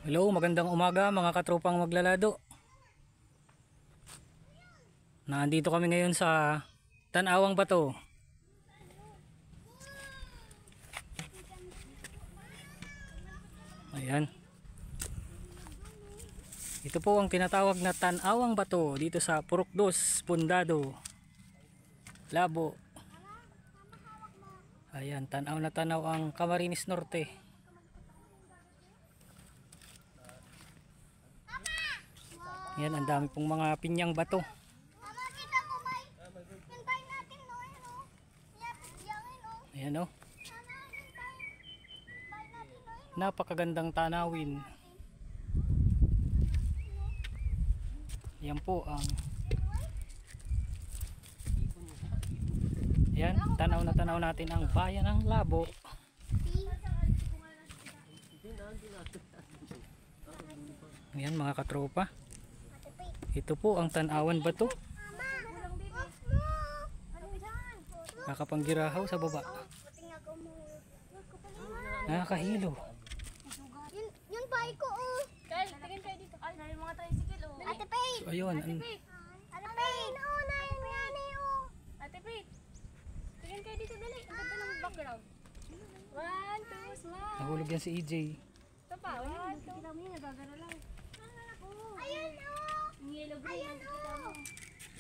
Hello, magandang umaga mga katropang maglalado. Nandito kami ngayon sa Tanawang Bato. Ayan. Ito po ang tinatawag na Tanawang Bato dito sa Purok 2, Pundado, Labo. Ayan, tanaw na tanaw ang Camarines Norte. Yan, ang dami pong mga pinyang bato. Ayan o. Napakagandang tanawin. Yan po ang yan, tanaw na tanaw natin ang bayan ng Labo. Ayan mga katropa. Ito po ang Tanawan Bato. Kakapanggirahaw sa baba. Nakakahilo. Yun bike ko oh. Kyle, tingin kayo dito. Ay, yung mga tricycle oh. Ate Pay. So ayun. Ate Pay. Nauna yung yani oh. Ate Pete, tingin kayo dito dali. Ang ganda ng background. 1, 2, smile. Nahulog yan si EJ. Ito pa, 1, 2. Kita mo yun, nagagano lang. Ayun oh. Yung yellow green, Ayan, kita mo. oh.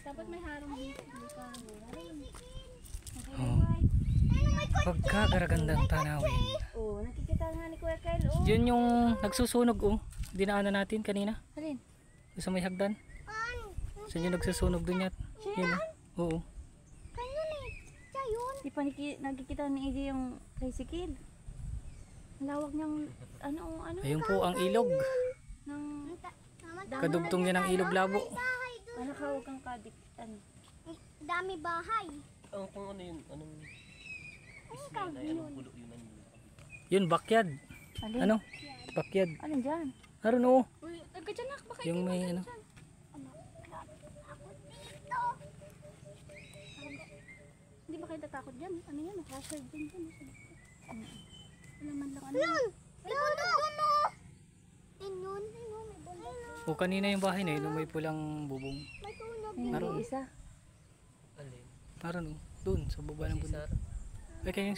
Dapat may harong dito. Hindi ka Oh. Pagkagaragandang tanawin. oh, nakikita nga ni Kuya Kyle oh. Yun yung nagsusunog oh. Dinaanan natin kanina. Alin? Sa may hagdan. An. Saan yung nagsusunog dun yan? Yun oh. Oo. Kanyan eh. Siya yun. Di pa nakikita ni AJ yung tricycle. Ang lawak niyang ano. Ayun po ang ilog. Ng Kadugtong yan ang ilog Labo. Bahay dun. ano ka, huwag kang kadik. Ano? Dami bahay. Kung ano yun, anong Ang na, anong pulo yun ang Yun, backyard. Alin? Ano? Backyard. Alin dyan? Naroon oh. Uy, agad baka Yung may ano. Ako dito. Hindi ba kayo tatakot dyan? Ano yan? Hazard din dyan. Wala man lang ano. Yun. May bundok dun oh. Ayun. Ayun. May bundok. O kanina yung bahay na yun, may pulang bubong. May tunog. Naroon. Isa. alin? Naroon oh. Doon, sa baba ng bundok. Ay, kaya yung